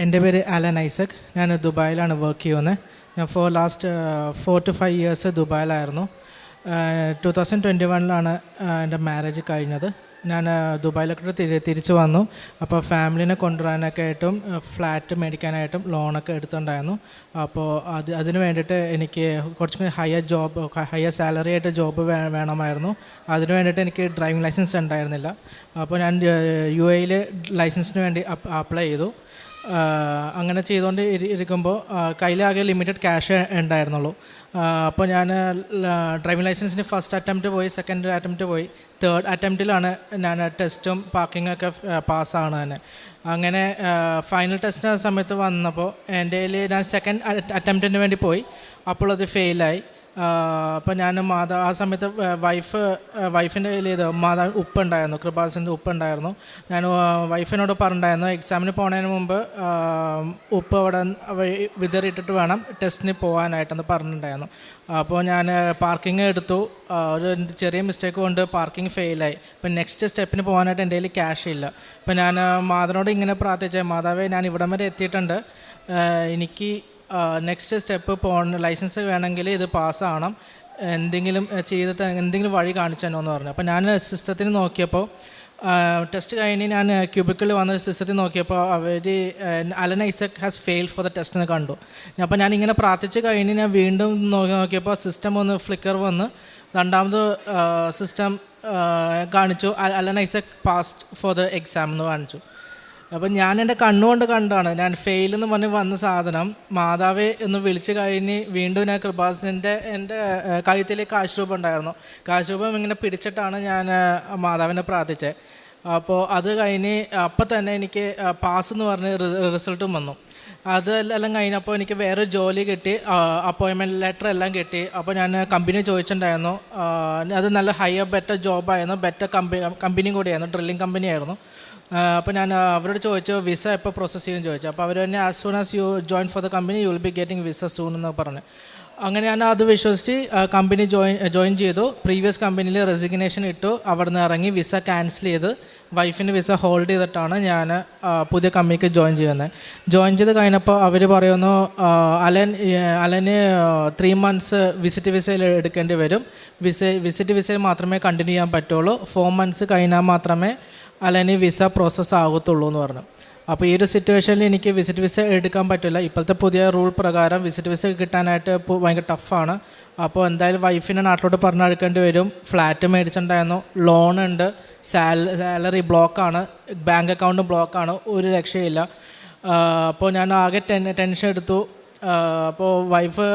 എൻ്റെ പേര് അലൻ ഐസക്. ഞാൻ ദുബായിലാണ് വർക്ക് ചെയ്യുന്നത്. ഞാൻ ലാസ്റ്റ് 4 to 5 years ദുബായിലായിരുന്നു. 2021 എൻ്റെ മാരേജ് കഴിഞ്ഞത്. ഞാൻ ദുബായിലൊക്കെ തിരിച്ചു വന്നു. അപ്പോൾ ഫാമിലിനെ കൊണ്ടുവരാനൊക്കെ ആയിട്ടും ഫ്ലാറ്റ് മേടിക്കാനായിട്ടും ലോണൊക്കെ എടുത്തിട്ടുണ്ടായിരുന്നു. അപ്പോൾ അതിന് വേണ്ടിയിട്ട് എനിക്ക് കുറച്ചും ഹയർ സാലറി ആയിട്ട് ജോബ് വേണമായിരുന്നു. അതിന് വേണ്ടിയിട്ട് എനിക്ക് ഡ്രൈവിംഗ് ലൈസൻസ് ഉണ്ടായിരുന്നില്ല. അപ്പോൾ ഞാൻ UAE ലൈസൻസിന് വേണ്ടി അപ്ലൈ ചെയ്തു. അങ്ങനെ ചെയ്തുകൊണ്ട് ഇരിക്കുമ്പോൾ കയ്യിലാകെ ലിമിറ്റഡ് ക്യാഷ് ഉണ്ടായിരുന്നുള്ളൂ. അപ്പോൾ ഞാൻ ഡ്രൈവിംഗ് ലൈസൻസിന് ഫസ്റ്റ് അറ്റംപ്റ്റ് പോയി, സെക്കൻഡ് അറ്റംപ്റ്റ് പോയി, തേർഡ് അറ്റംപ്റ്റിലാണ് ഞാൻ ടെസ്റ്റും പാർക്കിങ്ങൊക്കെ പാസ്സാണ് തന്നെ. അങ്ങനെ ഫൈനൽ ടെസ്റ്റിന് സമയത്ത് വന്നപ്പോൾ എൻ്റെ കയ്യിൽ ഞാൻ സെക്കൻഡ് അറ്റംപ്റ്റിന് വേണ്ടി പോയി. അപ്പോൾ അത് ഫെയിലായി. അപ്പോൾ ഞാൻ ആ സമയത്ത് വൈഫിൻ്റെ കയ്യിൽ ഉപ്പുണ്ടായിരുന്നു, കൃപാസിൻ്റെ ഉപ്പുണ്ടായിരുന്നു. ഞാൻ വൈഫിനോട് പറഞ്ഞിട്ടുണ്ടായിരുന്നു എക്സാമിന് പോകുന്നതിന് മുമ്പ് ഉപ്പ് അവിടെ വിതറിയിട്ടിട്ട് വേണം ടെസ്റ്റിന് പോകാനായിട്ടെന്ന് പറഞ്ഞിട്ടുണ്ടായിരുന്നു. അപ്പോൾ ഞാൻ പാർക്കിംഗ് എടുത്തു. ഒരു ചെറിയ മിസ്റ്റേക്ക് കൊണ്ട് പാർക്കിംഗ് ഫെയിലായി. ഇപ്പം നെക്സ്റ്റ് സ്റ്റെപ്പിന് പോകാനായിട്ട് എൻ്റെ കയ്യിൽ ക്യാഷ് ഇല്ല. ഇപ്പം ഞാൻ മാതാവിനോട് ഇങ്ങനെ പ്രാർത്ഥിച്ചേ, മാതാവേ ഞാൻ ഇവിടം വരെ എത്തിയിട്ടുണ്ട്, എനിക്ക് നെക്സ്റ്റ് സ്റ്റെപ്പ് ലൈസൻസ് വേണമെങ്കിൽ ഇത് പാസ്സാവണം, എന്തെങ്കിലും വഴി കാണിച്ചു തന്നോ എന്ന് പറഞ്ഞു. അപ്പോൾ ഞാൻ സിസ്റ്റത്തിന് നോക്കിയപ്പോൾ ടെസ്റ്റ് കഴിഞ്ഞ് ഞാൻ ക്യൂബിക്കിൽ വന്ന സിസ്റ്റത്തിൽ നോക്കിയപ്പോൾ Alan Isaac has fail for the test എന്ന് കണ്ടു. അപ്പോൾ ഞാനിങ്ങനെ പ്രാർത്ഥിച്ച് കഴിഞ്ഞ് ഞാൻ വീണ്ടും നോക്കിയപ്പോൾ സിസ്റ്റം ഒന്ന് ഫ്ലിക്കർ വന്ന് രണ്ടാമത് സിസ്റ്റം കാണിച്ചു Alan Isaac passed for the exam എന്ന് കാണിച്ചു. അപ്പം ഞാൻ എൻ്റെ കണ്ണുകൊണ്ട് കണ്ടാണ് ഞാൻ ഫെയിലെന്ന് പറഞ്ഞ് വന്ന സാധനം മാതാവേ എന്ന് വിളിച്ച് കഴിഞ്ഞ് വീണ്ടും ഞാൻ കൃപാസനൻ്റെ എൻ്റെ കഴുത്തിൽ കാശ് രൂപം ഉണ്ടായിരുന്നു. കാശ് രൂപം ഇങ്ങനെ പിടിച്ചിട്ടാണ് ഞാൻ മാതാവിനെ പ്രാർത്ഥിച്ചത്. അപ്പോൾ അത് കഴിഞ്ഞ് അപ്പം തന്നെ എനിക്ക് പാസ് എന്ന് പറഞ്ഞ് റിസൾട്ടും വന്നു. അതെല്ലാം കഴിഞ്ഞപ്പോൾ എനിക്ക് വേറെ ജോലി കിട്ടി, അപ്പോയിൻമെൻറ്റ് ലെറ്റർ എല്ലാം കിട്ടി. അപ്പോൾ ഞാൻ കമ്പനി ചോദിച്ചിട്ടുണ്ടായിരുന്നു. അത് നല്ല ഹയർ ബെറ്റർ ജോബായിരുന്നു, ബെറ്റർ കമ്പനിയും കൂടിയായിരുന്നു, ഡ്രില്ലിംഗ് കമ്പനിയായിരുന്നു. അപ്പോൾ ഞാൻ അവരോട് ചോദിച്ചു വിസ എപ്പോൾ പ്രോസസ്സ് ചെയ്യുമെന്ന് ചോദിച്ചു. അപ്പോൾ അവർ തന്നെ as soon as you join for the company you will be getting visa soon എന്ന് പറഞ്ഞു. അങ്ങനെ ഞാൻ അത് വിശ്വസിച്ച് കമ്പനി ജോയിൻ ചെയ്തു. പ്രീവിയസ് കമ്പനിയിൽ റെസിഗ്നേഷൻ ഇട്ടു, അവിടെ നിന്ന് ഇറങ്ങി വിസ ക്യാൻസൽ ചെയ്ത് വൈഫിൻ്റെ വിസ ഹോൾഡ് ചെയ്തിട്ടാണ് ഞാൻ പുതിയ കമ്പനിക്ക് ജോയിൻ ചെയ്ത് കഴിഞ്ഞപ്പോൾ അവർ പറയുന്നു അലന് 3 months വിസിറ്റ് വിസയിൽ എടുക്കേണ്ടി വരും, വിസിറ്റ് വിസയിൽ മാത്രമേ കണ്ടിന്യൂ ചെയ്യാൻ പറ്റുള്ളൂ, 4 months കഴിഞ്ഞാൽ മാത്രമേ അലന് വിസ പ്രോസസ്സ് ആകത്തുള്ളൂ എന്ന് പറഞ്ഞു. അപ്പോൾ ഈ ഒരു സിറ്റുവേഷനിൽ എനിക്ക് വിസിറ്റ് വിസ എടുക്കാൻ പറ്റില്ല. ഇപ്പോഴത്തെ പുതിയ റൂൾ പ്രകാരം വിസിറ്റ് വിസ കിട്ടാനായിട്ട് ഭയങ്കര ടഫാണ്. അപ്പോൾ എന്തായാലും വൈഫിനെ നാട്ടിലോട്ട് പറഞ്ഞെടുക്കേണ്ടി വരും. ഫ്ലാറ്റ് മേടിച്ചിട്ടുണ്ടായിരുന്നു, ലോണുണ്ട്, സാലറി ബ്ലോക്കാണ്, ബാങ്ക് അക്കൗണ്ട് ബ്ലോക്കാണ്, ഒരു രക്ഷയില്ല. അപ്പോൾ ഞാൻ ആകെ ടെൻഷൻ എടുത്തു. അപ്പോൾ വൈഫ്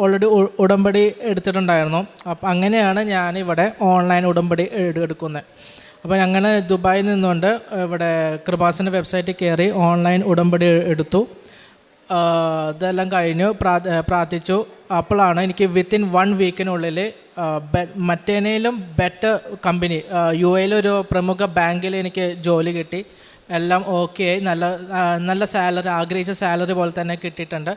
ഓൾറെഡി ഉടമ്പടി എടുത്തിട്ടുണ്ടായിരുന്നു. അപ്പോൾ അങ്ങനെയാണ് ഞാനിവിടെ ഓൺലൈൻ ഉടമ്പടി എടുക്കുന്നത്. അപ്പോൾ അങ്ങനെ ദുബായിൽ നിന്നുകൊണ്ട് ഇവിടെ കൃപാസൻ്റെ വെബ്സൈറ്റിൽ കയറി ഓൺലൈൻ ഉടമ്പടി എടുത്തു. ഇതെല്ലാം കഴിഞ്ഞു പ്രാർത്ഥിച്ചു. അപ്പോഴാണ് എനിക്ക് വിത്തിൻ 1 weekനുള്ളിൽ മറ്റേനേലും ബെറ്റർ കമ്പനി UAE ഒരു പ്രമുഖ ബാങ്കിൽ എനിക്ക് ജോലി കിട്ടി. എല്ലാം ഓക്കെ ആയി, നല്ല സാലറി, ആഗ്രഹിച്ച സാലറി പോലെ തന്നെ കിട്ടിയിട്ടുണ്ട്.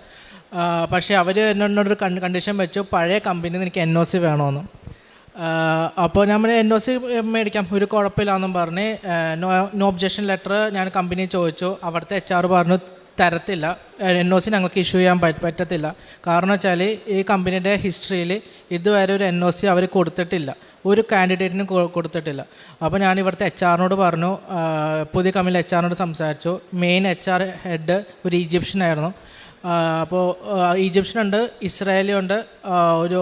പക്ഷേ അവർ എന്നോടൊരു കണ്ടീഷൻ വെച്ചു, പഴയ കമ്പനിയിൽ നിന്ന് എനിക്ക് NOC വേണമെന്ന്. അപ്പോൾ നമ്മൾ NOC മേടിക്കാം, ഒരു കുഴപ്പമില്ലാന്നും പറഞ്ഞ് നോ ഒബ്ജക്ഷൻ ലെറ്റർ ഞാൻ കമ്പനി ചോദിച്ചു. അവിടുത്തെ HR പറഞ്ഞു തരത്തില്ല, NOC ഞങ്ങൾക്ക് ഇഷ്യൂ ചെയ്യാൻ പറ്റത്തില്ല. കാരണം വെച്ചാൽ ഈ കമ്പനിയുടെ ഹിസ്റ്ററിയിൽ ഇതുവരെ ഒരു NOC അവർ കൊടുത്തിട്ടില്ല, ഒരു കാൻഡിഡേറ്റിനും കൊടുത്തിട്ടില്ല. അപ്പോൾ ഞാൻ ഇവിടുത്തെ HR പറഞ്ഞു, പുതിയ കമ്പനിയിലെ HR സംസാരിച്ചു. മെയിൻ HR ഹെഡ് ഒരു ഈജിപ്ഷ്യനായിരുന്നു. അപ്പോൾ ഈജിപ്ഷ്യൻ ഉണ്ട്, ഇസ്രായേലി ഉണ്ട്, ഒരു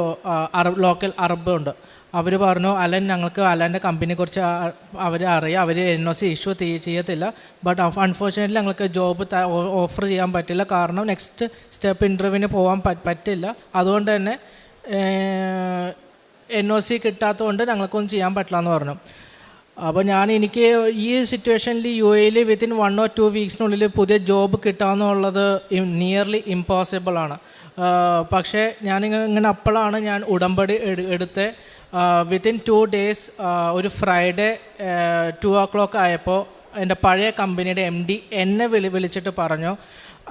ലോക്കൽ അറബ് ഉണ്ട്. അവർ പറഞ്ഞു ഞങ്ങൾക്ക് അലൻ്റെ കമ്പനിയെക്കുറിച്ച് അവർ അറിയാം, അവർ NOC ഇഷ്യൂ ചെയ്യത്തില്ല, ബട്ട് അൺഫോർച്ചുനേറ്റ്ലി ഞങ്ങൾക്ക് ജോബ് ഓഫർ ചെയ്യാൻ പറ്റില്ല, കാരണം നെക്സ്റ്റ് സ്റ്റെപ്പ് ഇൻ്റർവ്യൂവിന് പോകാൻ പറ്റില്ല, അതുകൊണ്ട് തന്നെ NOC കിട്ടാത്തതുകൊണ്ട് ഞങ്ങൾക്കൊന്നും ചെയ്യാൻ പറ്റില്ല എന്ന് പറഞ്ഞു. അപ്പോൾ എനിക്ക് ഈ സിറ്റുവേഷനിൽ UAE വിത്തിൻ 1 or 2 weeksനുള്ളിൽ പുതിയ ജോബ് കിട്ടാമെന്നുള്ളത് നിയർലി ഇമ്പോസിബിൾ ആണ്. പക്ഷേ ഞാനിങ്ങനെ അപ്പോഴാണ് ഞാൻ ഉടമ്പടി എടുത്ത് വിത്തിൻ 2 days ഒരു ഫ്രൈഡേ 2 o'clock ആയപ്പോൾ എൻ്റെ പഴയ കമ്പനിയുടെ MD എന്നെ വിളിച്ചിട്ട് പറഞ്ഞു,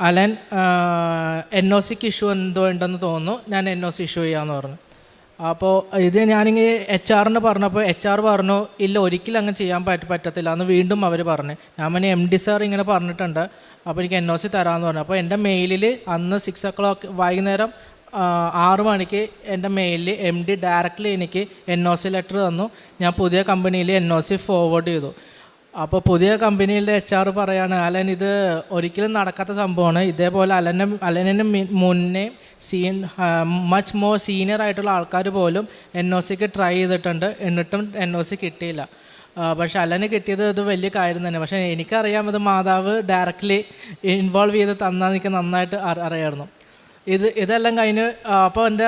അലൻ NOCക്ക് ഇഷ്യൂ എന്തോ ഉണ്ടെന്ന് തോന്നുന്നു, ഞാൻ NOC ഇഷ്യൂ ചെയ്യാമെന്ന് പറഞ്ഞു. അപ്പോൾ ഇത് ഞാനിങ്ങനെ HR പറഞ്ഞപ്പോൾ HR പറഞ്ഞു ഇല്ല, ഒരിക്കലും അങ്ങനെ ചെയ്യാൻ പറ്റത്തില്ല എന്ന് വീണ്ടും അവർ പറഞ്ഞു. ഞാൻ MD സാർ ഇങ്ങനെ പറഞ്ഞിട്ടുണ്ട്, അപ്പോൾ എനിക്ക് NOC തരാമെന്ന് പറഞ്ഞു. അപ്പോൾ എൻ്റെ മെയിലിൽ അന്ന് 6 o'clock വൈകുന്നേരം 6 മണിക്ക് എൻ്റെ മെയിലിൽ MD ഡയറക്റ്റ്ലി എനിക്ക് NOC ലെറ്റർ തന്നു. ഞാൻ പുതിയ കമ്പനിയിൽ NOC ഫോർവേഡ് ചെയ്തു. അപ്പോൾ പുതിയ കമ്പനിയിലെ HR പറയാണ്, അലൻ ഇത് ഒരിക്കലും നടക്കാത്ത സംഭവമാണ്. ഇതേപോലെ അലനിന് മുന്നേ മച്ച് മോർ സീനിയർ ആയിട്ടുള്ള ആൾക്കാർ പോലും NOCക്ക് ട്രൈ ചെയ്തിട്ടുണ്ട്, എന്നിട്ടും NOC കിട്ടിയില്ല. പക്ഷെ അലന് കിട്ടിയത് ഇത് വലിയ കാര്യം തന്നെ. പക്ഷേ എനിക്കറിയാം ഇത് മാതാവ് ഡയറക്റ്റ്ലി ഇൻവോൾവ് ചെയ്ത് തന്നാൽ എനിക്ക് നന്നായിട്ട് അറിയാമായിരുന്നു. ഇതെല്ലാം കഴിഞ്ഞ് അപ്പോൾ എൻ്റെ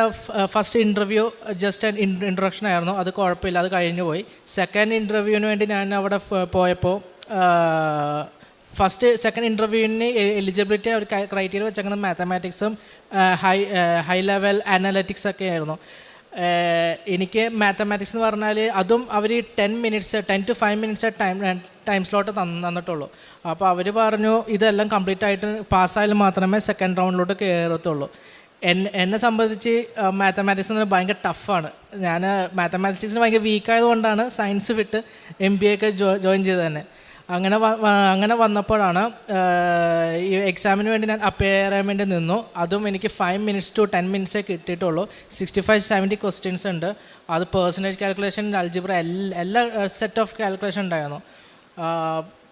ഫസ്റ്റ് ഇൻ്റർവ്യൂ ജസ്റ്റ് ഇൻട്രൊഡക്ഷൻ ആയിരുന്നു, അത് കുഴപ്പമില്ല, അത് കഴിഞ്ഞു പോയി. സെക്കൻഡ് ഇൻ്റർവ്യൂവിന് വേണ്ടി ഞാൻ അവിടെ പോയപ്പോൾ സെക്കൻഡ് ഇൻ്റർവ്യൂവിന് എലിജിബിലിറ്റി അവർ ക്രൈറ്റീരിയ വെച്ചേക്കുന്നത് മാത്തമാറ്റിക്സും ഹൈ ലെവൽ അനലറ്റിക്സ് ഒക്കെ ആയിരുന്നു. എനിക്ക് മാത്തമാറ്റിക്സ് എന്ന് പറഞ്ഞാൽ അതും അവർ 10 to 5 minutes ടൈം സ്ലോട്ട് തന്നിട്ടുള്ളൂ. അപ്പോൾ അവർ പറഞ്ഞു ഇതെല്ലാം കംപ്ലീറ്റ് ആയിട്ട് പാസ്സായാലും മാത്രമേ സെക്കൻഡ് റൗണ്ടിലോട്ട് കയറത്തുള്ളൂ. എന്നെ സംബന്ധിച്ച് മാത്തമാറ്റിക്സ് എന്ന് പറഞ്ഞാൽ ഭയങ്കര ടഫാണ്. ഞാൻ മാത്തമാറ്റിക്സിന് ഭയങ്കര വീക്കായതുകൊണ്ടാണ് സയൻസ് വിട്ട് MBA ഒക്കെ ജോയിൻ ചെയ്തത് തന്നെ. അങ്ങനെ വന്നപ്പോഴാണ് ഈ എക്സാമിന് വേണ്ടി ഞാൻ അപ്പിയർ ചെയ്യാൻ വേണ്ടി നിന്നു. അതും എനിക്ക് 5 minutes to 10 minutes കിട്ടിയിട്ടുള്ളൂ. 65-70 ക്വസ്റ്റ്യൻസ് ഉണ്ട്. അത് പേഴ്സൻറ്റേജ് കാൽക്കുലേഷൻ, അൽജിബ്ര, എല്ലാ സെറ്റ് ഓഫ് കാൽക്കുലേഷൻ ഉണ്ടായിരുന്നു.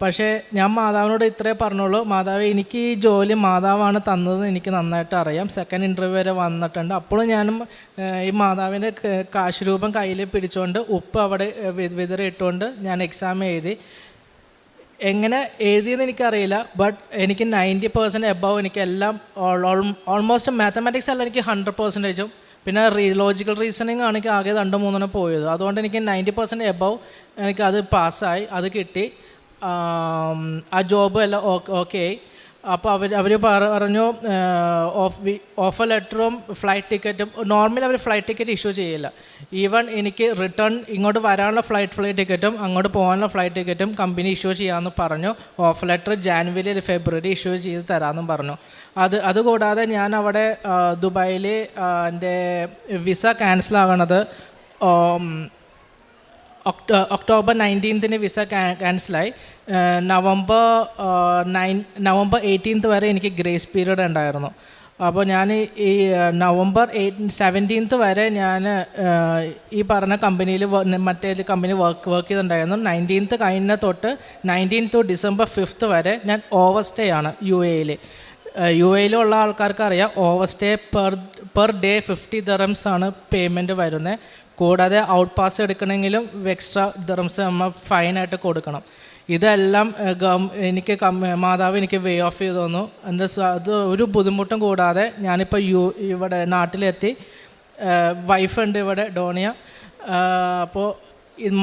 പക്ഷേ ഞാൻ മാതാവിനോട് ഇത്രേ പറഞ്ഞുള്ളൂ, മാതാവ് എനിക്ക് ഈ ജോലി മാതാവാണ് തന്നതെന്ന് എനിക്ക് നന്നായിട്ട് അറിയാം. സെക്കൻഡ് ഇൻ്റർവ്യൂ വരെ വന്നിട്ടുണ്ട്. അപ്പോഴും ഞാനും ഈ മാതാവിൻ്റെ കാശ് രൂപം കയ്യിൽ പിടിച്ചുകൊണ്ട് ഉപ്പ് അവിടെ വിതറിയിട്ടുകൊണ്ട് ഞാൻ എക്സാം എഴുതി. എങ്ങനെ എഴുതിയെന്ന് എനിക്കറിയില്ല, ബട്ട് എനിക്ക് 90% എബവ് എനിക്ക് എല്ലാം ഓൾമോസ്റ്റ് മാത്തമാറ്റിക്സ് അല്ല എനിക്ക് 100%, പിന്നെ ലോജിക്കൽ റീസണിങ് ആണ് എനിക്ക് ആകെ 2-3 പോയത്. അതുകൊണ്ട് എനിക്ക് 90% എബവ് എനിക്കത് പാസ്സായി, അത് കിട്ടി. ആ ജോബ് എല്ലാം ഓക്കെ ആയി. അപ്പോൾ അവർ പറഞ്ഞു ഓഫർ ലെറ്ററും ഫ്ലൈറ്റ് ടിക്കറ്റും. നോർമലി അവർ ഫ്ലൈറ്റ് ടിക്കറ്റ് ഇഷ്യൂ ചെയ്യില്ല. ഈവൻ എനിക്ക് റിട്ടേൺ ഇങ്ങോട്ട് വരാനുള്ള ഫ്ലൈറ്റ് ടിക്കറ്റും അങ്ങോട്ട് പോകാനുള്ള ഫ്ലൈറ്റ് ടിക്കറ്റും കമ്പനി ഇഷ്യൂ ചെയ്യാമെന്ന് പറഞ്ഞു. Offer letter January February issue ചെയ്ത് തരാമെന്നും പറഞ്ഞു. അതുകൂടാതെ ഞാൻ അവിടെ ദുബായിൽ എൻ്റെ വിസ ക്യാൻസൽ ആകണത് ഒക്ടോബർ 19 വിസ ക്യാൻസലായി. നവംബർ 18 വരെ എനിക്ക് ഗ്രേസ് പീരീഡ് ഉണ്ടായിരുന്നു. അപ്പോൾ ഞാൻ ഈ നവംബർ 17 വരെ ഞാൻ ഈ പറഞ്ഞ കമ്പനിയിൽ മറ്റേ കമ്പനി വർക്ക് ചെയ്തിട്ടുണ്ടായിരുന്നു. 19 കഴിഞ്ഞ തൊട്ട് 19 to December 5 വരെ ഞാൻ ഓവർ സ്റ്റേ ആണ് യു എയിലുള്ള ആൾക്കാർക്ക് അറിയാം. Over stay per day 50 dirhams ആണ് പേയ്മെൻറ്റ് വരുന്നത്. കൂടാതെ ഔട്ട് പാസ് എടുക്കണമെങ്കിലും എക്സ്ട്രാ dirhams നമ്മൾ ഫൈനായിട്ട് കൊടുക്കണം. ഇതെല്ലാം മാതാവ് എനിക്ക് വേ ഓഫ് ചെയ്ത് തന്നു. അത് ഒരു ബുദ്ധിമുട്ടും കൂടാതെ ഞാനിപ്പോൾ ഇവിടെ നാട്ടിലെത്തി. വൈഫുണ്ട് ഇവിടെ, ഡോണിയ. അപ്പോൾ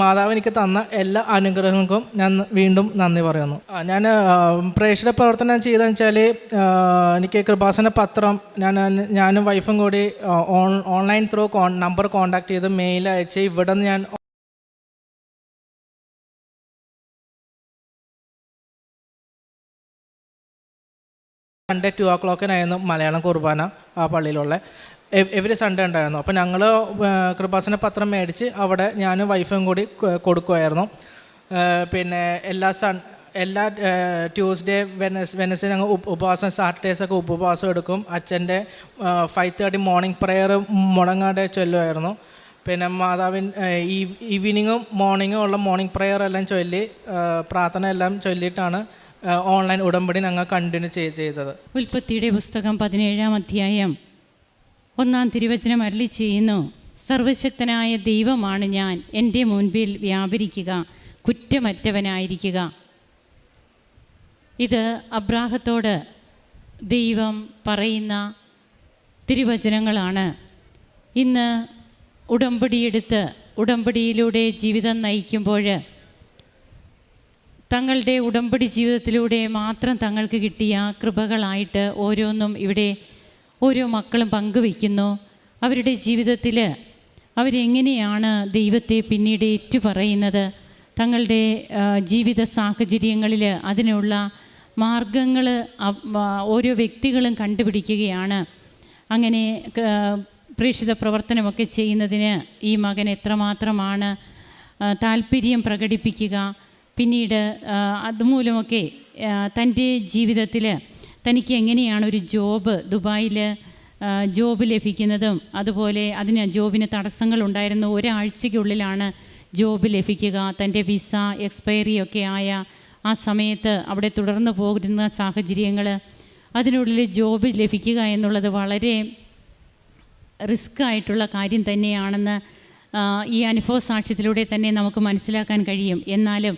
മാതാവ് എനിക്ക് തന്ന എല്ലാ അനുഗ്രഹങ്ങൾക്കും ഞാൻ വീണ്ടും നന്ദി പറയുന്നു. ഞാൻ പ്രേക്ഷിത പ്രവർത്തനം ചെയ്തതെന്ന് വെച്ചാൽ എനിക്ക് കൃപാസന പത്രം ഞാനും വൈഫും കൂടി ഓൺലൈൻ ത്രൂ നമ്പർ കോൺടാക്ട് ചെയ്ത് മെയിൽ അയച്ച് ഇവിടെ നിന്ന് ഞാൻ സൺഡേ 2 o'clock മലയാളം കുർബാന ആ പള്ളിയിലുള്ള എവറി സൺഡേ ഉണ്ടായിരുന്നു. അപ്പോൾ ഞങ്ങൾ കൃപാസന പത്രം മേടിച്ച് അവിടെ ഞാനും വൈഫും കൂടി കൊടുക്കുമായിരുന്നു. പിന്നെ എല്ലാ ട്യൂസ്ഡേ വെനസ്ഡേ ഞങ്ങൾ ഉപവാസം, സാറ്റർഡേസൊക്കെ ഉപവാസം എടുക്കും. അച്ഛൻ്റെ 5:30 മോർണിംഗ് പ്രെയർ മുടങ്ങാതെ ചൊല്ലുമായിരുന്നു. പിന്നെ ഈവനിങ്ങും മോർണിംഗും ഉള്ള മോർണിംഗ് പ്രെയർ എല്ലാം ചൊല്ലി പ്രാർത്ഥന എല്ലാം ചൊല്ലിയിട്ടാണ് ഓൺലൈൻ ഉടമ്പടി ഞങ്ങൾ കണ്ടിന്യൂ ചെയ്തത്. ഉൽപ്പത്തിയുടെ പുസ്തകം 17-ാം അധ്യായം 1-ാം തിരുവചനം അരുളി ചെയ്യുന്നു, സർവശക്തനായ ദൈവമാണ് ഞാൻ, എൻ്റെ മുൻപിൽ വ്യാപരിക്കുക, കുറ്റമറ്റവനായിരിക്കുക. ഇത് അബ്രാഹത്തോട് ദൈവം പറയുന്ന തിരുവചനങ്ങളാണ്. ഇന്ന് ഉടമ്പടിയെടുത്ത് ഉടമ്പടിയിലൂടെ ജീവിതം നയിക്കുമ്പോൾ തങ്ങളുടെ ഉടമ്പടി ജീവിതത്തിലൂടെ മാത്രം തങ്ങൾക്ക് കിട്ടിയ കൃപകളായിട്ട് ഓരോന്നും ഇവിടെ ഓരോ മക്കളും പങ്കുവയ്ക്കുന്നു. അവരുടെ ജീവിതത്തിൽ അവരെങ്ങനെയാണ് ദൈവത്തെ പിന്നീട് ഏറ്റുപറയുന്നത്, തങ്ങളുടെ ജീവിത സാഹചര്യങ്ങളിൽ അതിനുള്ള മാർഗങ്ങൾ ഓരോ വ്യക്തികളും കണ്ടുപിടിക്കുകയാണ്. അങ്ങനെ പ്രേക്ഷിത പ്രവർത്തനമൊക്കെ ചെയ്യുന്നതിന് ഈ മകൻ എത്രമാത്രമാണ് താല്പര്യം പ്രകടിപ്പിക്കുക. പിന്നീട് അതുമൂലമൊക്കെ തൻ്റെ ജീവിതത്തിൽ തനിക്ക് എങ്ങനെയാണ് ഒരു ജോബ് ദുബായിൽ ജോബ് ലഭിക്കുന്നതും, അതുപോലെ ജോബിന് തടസ്സങ്ങളുണ്ടായിരുന്നു. ഒരാഴ്ചയ്ക്കുള്ളിലാണ് ജോബ് ലഭിക്കുക. തൻ്റെ വിസ എക്സ്പയറിയൊക്കെ ആയ ആ സമയത്ത് അവിടെ തുടർന്ന് പോകുന്ന സാഹചര്യങ്ങൾ, അതിനുള്ളിൽ ജോബ് ലഭിക്കുക എന്നുള്ളത് വളരെ റിസ്ക് ആയിട്ടുള്ള കാര്യം തന്നെയാണെന്ന് ഈ അനുഭവ സാക്ഷ്യത്തിലൂടെ തന്നെ നമുക്ക് മനസ്സിലാക്കാൻ കഴിയും. എന്നാലും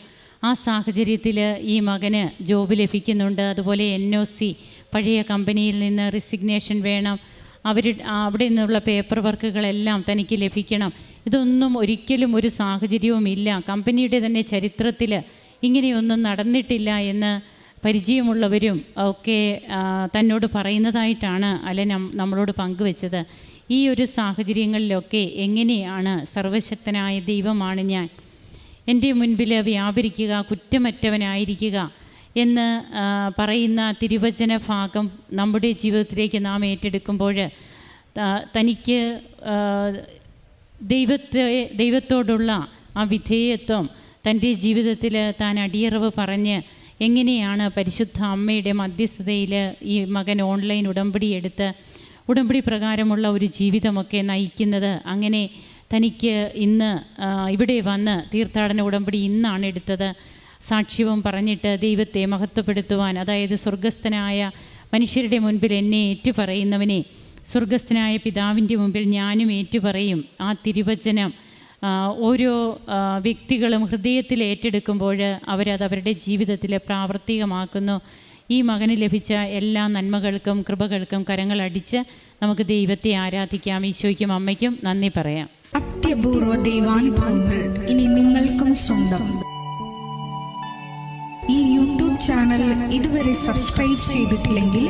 ആ സാഹചര്യത്തിൽ ഈ മകന് ജോബ് ലഭിക്കുന്നുണ്ട്. അതുപോലെ NOC പഴയ കമ്പനിയിൽ നിന്ന് റിസിഗ്നേഷൻ വേണം, അവിടെ നിന്നുള്ള പേപ്പർ വർക്കുകളെല്ലാം തനിക്ക് ലഭിക്കണം. ഇതൊന്നും ഒരിക്കലും ഒരു സാഹചര്യവുമില്ല. കമ്പനിയുടെ തന്നെ ചരിത്രത്തിൽ ഇങ്ങനെയൊന്നും നടന്നിട്ടില്ല എന്ന് പരിചയമുള്ളവരും ഒക്കെ തന്നോട് പറയുന്നതായിട്ടാണ് അലൻ നമ്മളോട് പങ്കുവെച്ചത്. ഈ ഒരു സാഹചര്യങ്ങളിലൊക്കെ എങ്ങനെയാണ് സർവശക്തനായ ദൈവമാണ് ഞാൻ, എൻ്റെ മുൻപിൽ വ്യാപരിക്കുക, കുറ്റമറ്റവനായിരിക്കുക എന്ന് പറയുന്ന തിരുവചന ഭാഗം നമ്മുടെ ജീവിതത്തിലേക്ക് നാം ഏറ്റെടുക്കുമ്പോൾ തനിക്ക് ദൈവത്തോടുള്ള ആ വിധേയത്വം തൻ്റെ ജീവിതത്തിൽ താൻ അടിയറവ് പറഞ്ഞ് എങ്ങനെയാണ് പരിശുദ്ധ അമ്മയുടെ മധ്യസ്ഥതയിൽ ഈ മകൻ ഓൺലൈൻ ഉടമ്പടി എടുത്ത് ഉടമ്പടി പ്രകാരമുള്ള ഒരു ജീവിതമൊക്കെ നയിക്കുന്നത്. അങ്ങനെ തനിക്ക് ഇന്ന് ഇവിടെ വന്ന് തീർത്ഥാടന ഉടമ്പടി ഇന്നാണ് എടുത്തത്. സാക്ഷ്യവും പറഞ്ഞിട്ട് ദൈവത്തെ മഹത്വപ്പെടുത്തുവാൻ, അതായത് സ്വർഗസ്ഥനായ മനുഷ്യരുടെ മുൻപിൽ എന്നെ ഏറ്റുപറയുന്നവനെ സ്വർഗസ്ഥനായ പിതാവിൻ്റെ മുമ്പിൽ ഞാനും ഏറ്റുപറയും. ആ തിരുവചനം ഓരോ വ്യക്തികളും ഹൃദയത്തിൽ ഏറ്റെടുക്കുമ്പോൾ അവരത് അവരുടെ ജീവിതത്തിൽ പ്രാവർത്തികമാക്കുന്നു. ഈ മകന് ലഭിച്ച എല്ലാ നന്മകൾക്കും കൃപകൾക്കും കരങ്ങളടിച്ച് നമുക്ക് ദൈവത്തെ ആരാധിക്കാം. ഈശോയ്ക്കും അമ്മയ്ക്കും നന്ദി പറയാം. അത്യപൂർവ ദൈവാനുഭവങ്ങൾ ഇനി നിങ്ങൾക്കും സ്വന്തം. ഈ യൂട്യൂബ് ചാനൽ ഇതുവരെ സബ്സ്ക്രൈബ് ചെയ്തിട്ടില്ലെങ്കിൽ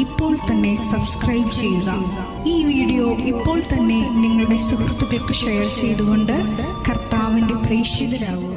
ഇപ്പോൾ തന്നെ സബ്സ്ക്രൈബ് ചെയ്യുക. ഈ വീഡിയോ ഇപ്പോൾ തന്നെ നിങ്ങളുടെ സുഹൃത്തുക്കൾക്ക് ഷെയർ ചെയ്തുകൊണ്ട് കർത്താവിൻ്റെ പ്രേക്ഷിതരാകുക.